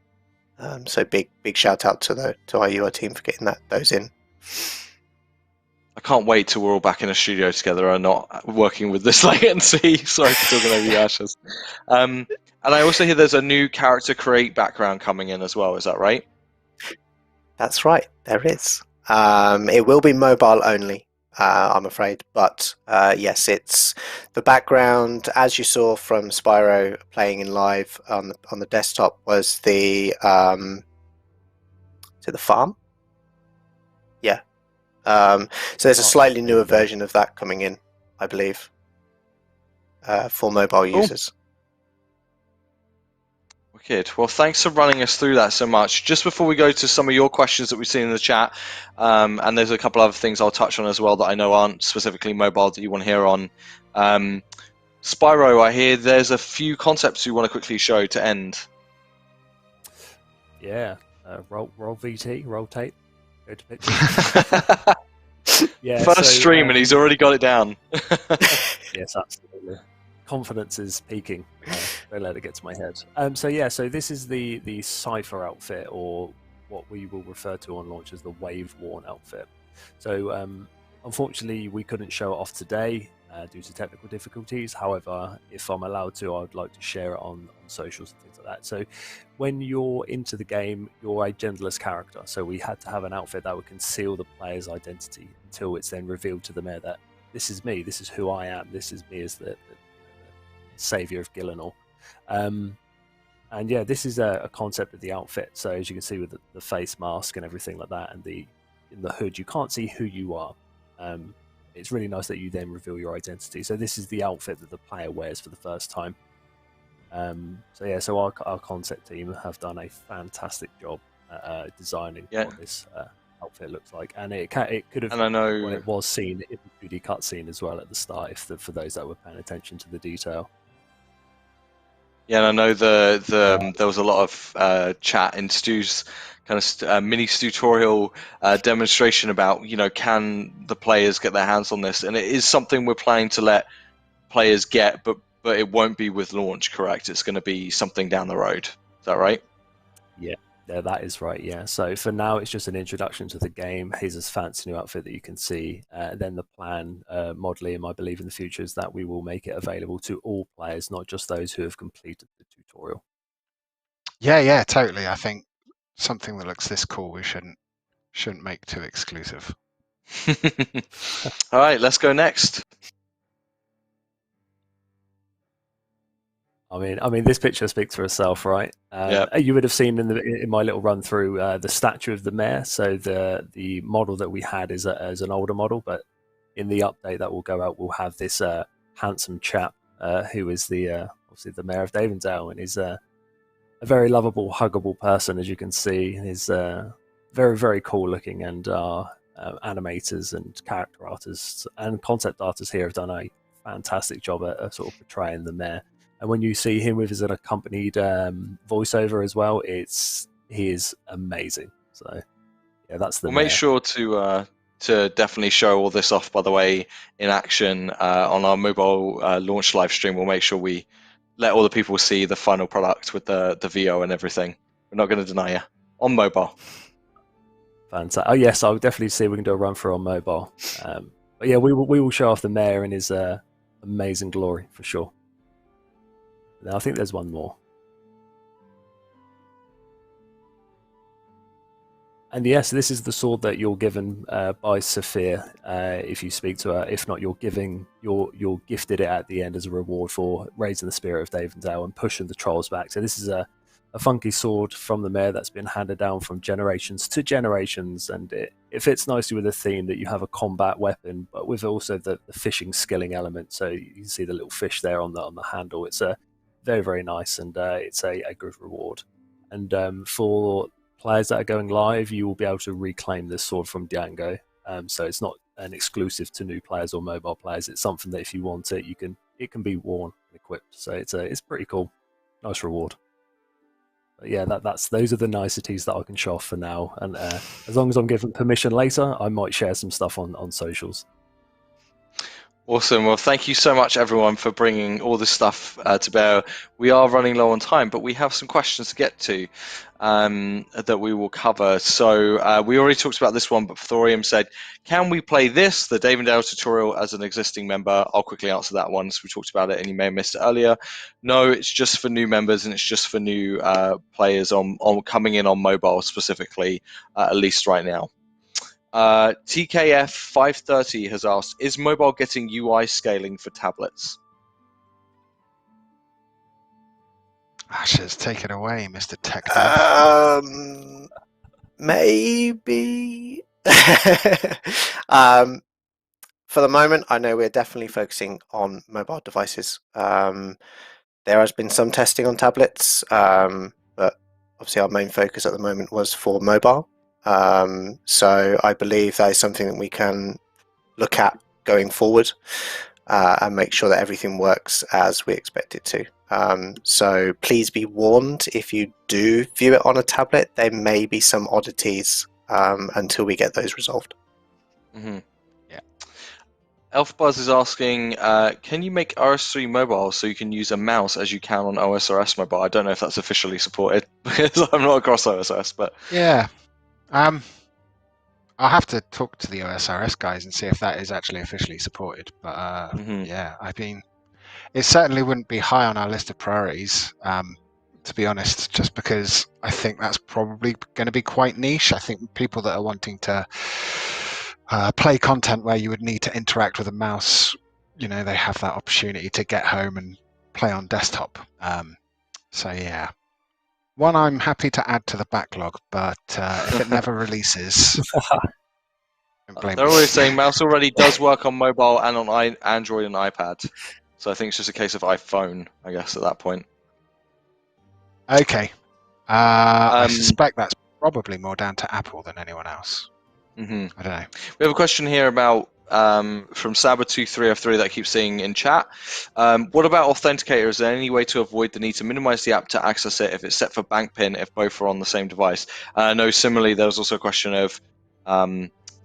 So big shout out to our UI team for getting those in. I can't wait till we're all back in a studio together and not working with this latency. Sorry for talking over you, Ashes. And I also hear there's a new character create background coming in as well. Is that right? That's right. There is. It will be mobile only, I'm afraid. But yes, it's the background, as you saw from Spyro playing in live on the desktop, was the farm. Yeah. So there's a slightly newer version of that coming in, I believe, for mobile users. Wicked. Well, thanks for running us through that so much. Just before we go to some of your questions that we've seen in the chat, and there's a couple other things I'll touch on as well that I know aren't specifically mobile that you want to hear on. Spyro, I hear there's a few concepts you want to quickly show to end. Yeah. Roll VT, rotate. Go to pictures. Yeah, First stream and he's already got it down. Yes, absolutely. Confidence is peaking. Don't let it get to my head. So this is the Cypher outfit, or what we will refer to on launch as the Wave Worn outfit. So unfortunately, we couldn't show it off today due to technical difficulties. However, if I'm allowed to, I would like to share it on socials and things like that. So when you're into the game, you're a genderless character. So we had to have an outfit that would conceal the player's identity until it's then revealed to the mayor that this is me, this is who I am, this is me as the savior of Gielinor. And yeah, this is a concept of the outfit. So as you can see with the face mask and everything like that, and in the hood, you can't see who you are. It's really nice that you then reveal your identity. So this is the outfit that the player wears for the first time. So our concept team have done a fantastic job designing what this outfit looks like, and it could have. And I know it was seen in the 2D cutscene as well at the start, for those that were paying attention to the detail. Yeah, and I know there was a lot of chat in Stu's kind of mini tutorial demonstration about, can the players get their hands on this? And it is something we're planning to let players get, but it won't be with launch, correct? It's going to be something down the road. Is that right? Yeah, that is right. Yeah. So for now, it's just an introduction to the game. Here's this fancy new outfit that you can see. Then the plan, modelling, I believe, in the future is that we will make it available to all players, not just those who have completed the tutorial. Yeah, totally. I think something that looks this cool, we shouldn't make too exclusive. All right, let's go next. I mean, this picture speaks for itself, right? Yeah. You would have seen in my little run through the statue of the mayor. So the model that we had is an older model, but in the update that will go out, we'll have this handsome chap who is obviously the mayor of Davendale, and he's a very lovable, huggable person, as you can see. He's very, very cool looking, and animators and character artists and concept artists here have done a fantastic job at sort of portraying the mayor. And when you see him with his accompanied voiceover as well, he is amazing. So yeah, that's the. We'll make sure to definitely show all this off, by the way, in action on our mobile launch live stream. We'll make sure we let all the people see the final product with the VO and everything. We're not going to deny you on mobile. Fantastic. Oh yes, I'll definitely see if we can do a run through on mobile. But yeah, we will show off the mayor in his amazing glory for sure. Now, I think there's one more. And yes, this is the sword that you're given by Saphir if you speak to her. If not, you're gifted it at the end as a reward for raising the spirit of Davendale and pushing the trolls back. So this is a funky sword from the mayor that's been handed down from generations to generations, and it fits nicely with the theme that you have a combat weapon, but with also the fishing skilling element. So you can see the little fish there on the handle. It's a very, very nice, and it's a good reward. And for players that are going live, you will be able to reclaim this sword from Django. So it's not an exclusive to new players or mobile players. It's something that if you want it, it can be worn and equipped. So it's pretty cool, nice reward. But yeah, those are the niceties that I can show off for now. And as long as I'm given permission later, I might share some stuff on socials. Awesome. Well, thank you so much, everyone, for bringing all this stuff to bear. We are running low on time, but we have some questions to get to that we will cover. So we already talked about this one, but Thorium said, can we play this, the Davendale tutorial, as an existing member? I'll quickly answer that one. So we talked about it, and you may have missed it earlier. No, it's just for new members, and it's just for new players on coming in on mobile specifically, at least right now. TKF 530 has asked, is mobile getting UI scaling for tablets? Ashes, take it away, Mr. Tech Dev. Maybe. For the moment, I know we're definitely focusing on mobile devices. There has been some testing on tablets, but obviously our main focus at the moment was for mobile. So I believe that is something that we can look at going forward and make sure that everything works as we expect it to. So please be warned, if you do view it on a tablet, there may be some oddities until we get those resolved. Mm-hmm. Yeah. Elfbuzz is asking, can you make RS3 mobile so you can use a mouse as you can on OSRS mobile? I don't know if that's officially supported because I'm not across OSRS, but yeah. I'll have to talk to the OSRS guys and see if that is actually officially supported. But yeah, I mean, it certainly wouldn't be high on our list of priorities, to be honest, just because I think that's probably going to be quite niche. I think people that are wanting to play content where you would need to interact with a mouse, they have that opportunity to get home and play on desktop. So yeah. One I'm happy to add to the backlog, but if it never releases, don't blame they're me. always saying mouse already does work on mobile and on Android and iPad. So I think it's just a case of iPhone, I guess, at that point. Okay. I suspect that's probably more down to Apple than anyone else. Mm-hmm. I don't know. We have a question here about from Saber2303 that I keep seeing in chat. What about authenticator? Is there any way to avoid the need to minimize the app to access it if it's set for bank pin if both are on the same device? No, similarly, there was also a question of,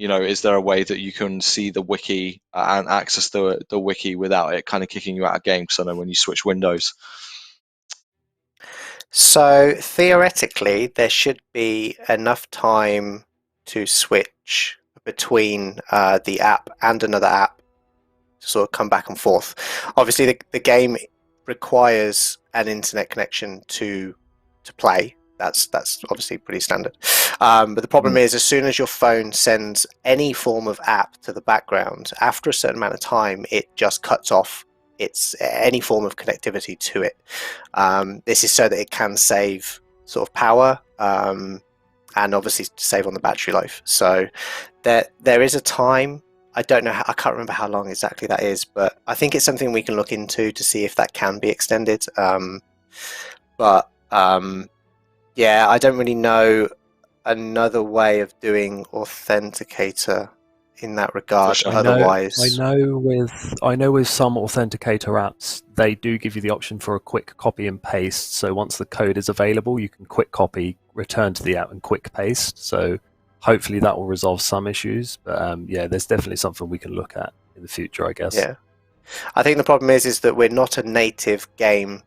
is there a way that you can see the wiki and access the wiki without it kind of kicking you out of game? Because I know when you switch windows. So theoretically, there should be enough time to switch between the app and another app to sort of come back and forth. Obviously, the game requires an internet connection to play. That's obviously pretty standard. But the problem is, as soon as your phone sends any form of app to the background, after a certain amount of time, it just cuts off its any form of connectivity to it. This is so that it can save sort of power and obviously save on the battery life. So there is a time. I don't know. I can't remember how long exactly that is, but I think it's something we can look into to see if that can be extended. Yeah, I don't really know another way of doing authenticator in that regard. Sure. Otherwise, I know with some authenticator apps, they do give you the option for a quick copy and paste. So once the code is available, you can quick copy, return to the app, and quick paste. So hopefully that will resolve some issues. But yeah, there's definitely something we can look at in the future, I guess. Yeah, I think the problem is that we're not a native game.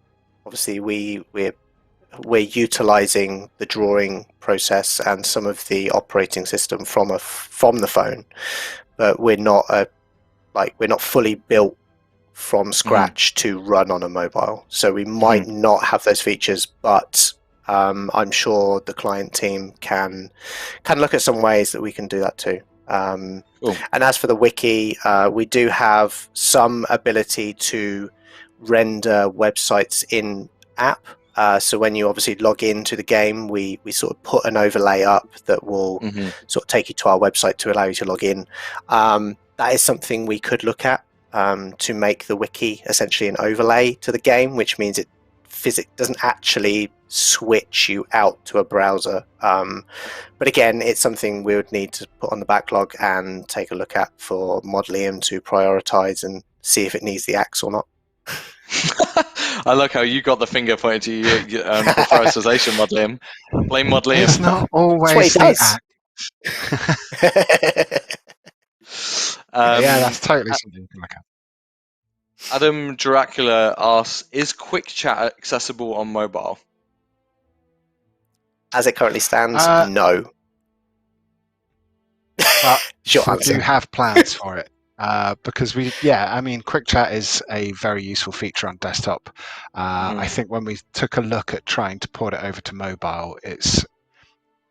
Obviously, we're utilizing the drawing process and some of the operating system from the phone, but we're not fully built from scratch to run on a mobile. So we might not have those features, but I'm sure the client team can look at some ways that we can do that too. Cool. And as for the wiki, we do have some ability to render websites in app. So when you obviously log into the game, we sort of put an overlay up that will sort of take you to our website to allow you to log in. That is something we could look at to make the wiki essentially an overlay to the game, which means it doesn't actually switch you out to a browser. But again, it's something we would need to put on the backlog and take a look at for Modlium to prioritize and see if it needs the axe or not. I like how you got the finger pointed to you for prioritization, Modlium. Blame Modlium. It's not always the act. Yeah, that's totally something you can look at. Adam Dracula asks, is quickchat accessible on mobile? As it currently stands, no. But Short we answer. do have plans for it. Because quickchat is a very useful feature on desktop. I think when we took a look at trying to port it over to mobile, it's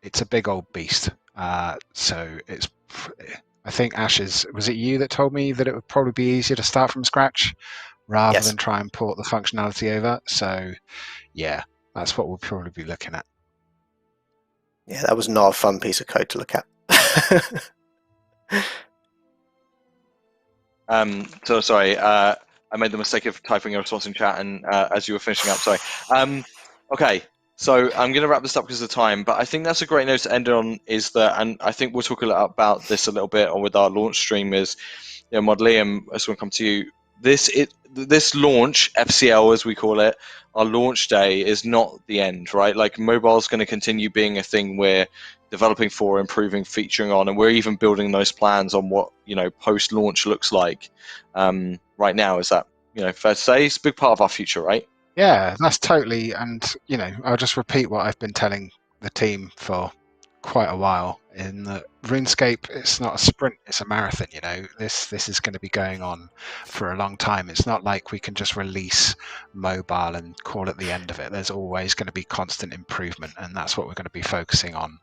a big old beast. So it's, I think was it you that told me that it would probably be easier to start from scratch rather than try and port the functionality over? So yeah, that's what we'll probably be looking at. Yeah, that was not a fun piece of code to look at. So sorry, I made the mistake of typing a response in chat, and as you were finishing up, sorry. Okay, so I'm going to wrap this up because of time, but I think that's a great note to end on. Is that, and I think we'll talk about this a little bit on with our launch stream. Is Modlium, I just want to come to you. This launch, FCL as we call it, our launch day is not the end, right? Like mobile is going to continue being a thing we're developing for, improving, featuring on, and we're even building those plans on what post-launch looks like right now. Is that fair to say? It's a big part of our future, right? Yeah, that's totally. And I'll just repeat what I've been telling the team for quite a while. In the RuneScape, it's not a sprint; it's a marathon. This is going to be going on for a long time. It's not like we can just release mobile and call it the end of it. There's always going to be constant improvement, and that's what we're going to be focusing on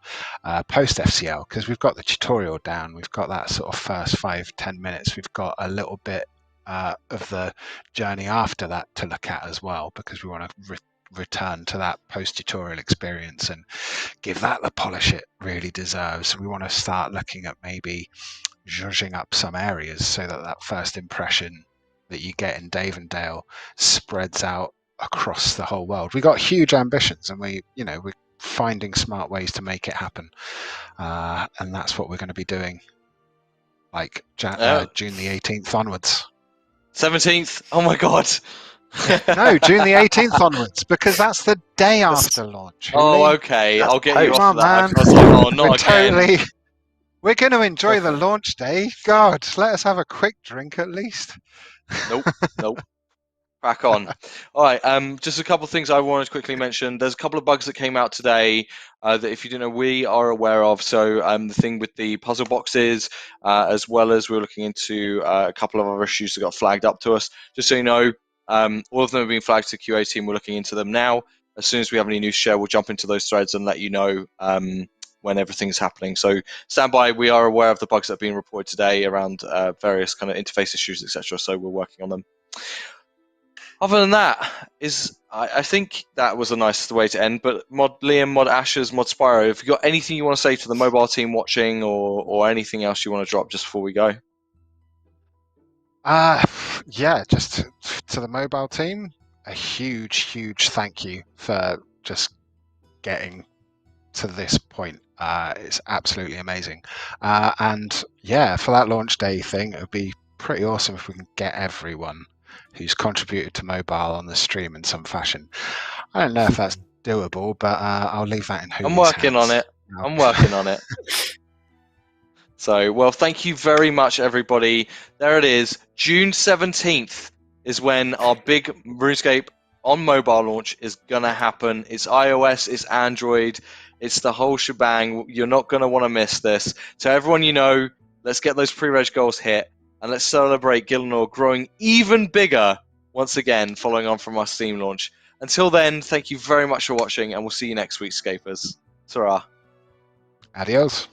post FCL, because we've got the tutorial down. We've got that sort of first 5-10 minutes. We've got a little bit of the journey after that to look at as well, because we want to return to that post-tutorial experience and give that the polish it really deserves. We want to start looking at maybe zhuzhing up some areas so that first impression that you get in Davendale spreads out across the whole world. We got huge ambitions, and we're finding smart ways to make it happen, and that's what we're going to be doing like Oh. June the 18th onwards. 17th. Oh my god. No, June the 18th onwards, because that's the day after launch. Oh, Hooli. okay. That's I'll get you post. off Come of on, that. man. I was like, oh, not We're again. totally. We're going to enjoy the launch day. God, let us have a quick drink at least. Nope. Crack on. All right. Just a couple of things I wanted to quickly mention. There's a couple of bugs that came out today that, if you didn't know, we are aware of. So the thing with the puzzle boxes, as well as we're looking into a couple of other issues that got flagged up to us. Just so you know, all of them have been flagged to the QA team. We're looking into them now. As soon as we have any news share, we'll jump into those threads and let you know when everything's happening. So stand by. We are aware of the bugs that have been reported today around various kind of interface issues, etc. So we're working on them. Other than that, I think that was a nice way to end. But Mod Liam, Mod Ashes, Mod Spyro, have you got anything you want to say to the mobile team watching, or anything else you want to drop just before we go? Yeah, just to the mobile team, a huge thank you for just getting to this point. It's absolutely amazing. And yeah, for that launch day thing, it would be pretty awesome if we can get everyone who's contributed to mobile on the stream in some fashion. I don't know if that's doable, but I'll leave that in Hooli's I'm working hands. on it. I'm working on it. So, well, thank you very much, everybody. There it is. June 17th is when our big RuneScape on mobile launch is going to happen. It's iOS, it's Android, it's the whole shebang. You're not going to want to miss this. So, everyone you know, let's get those pre-reg goals hit, and let's celebrate Gielinor growing even bigger once again, following on from our Steam launch. Until then, thank you very much for watching, and we'll see you next week, Scapers. Ta-ra. Adios.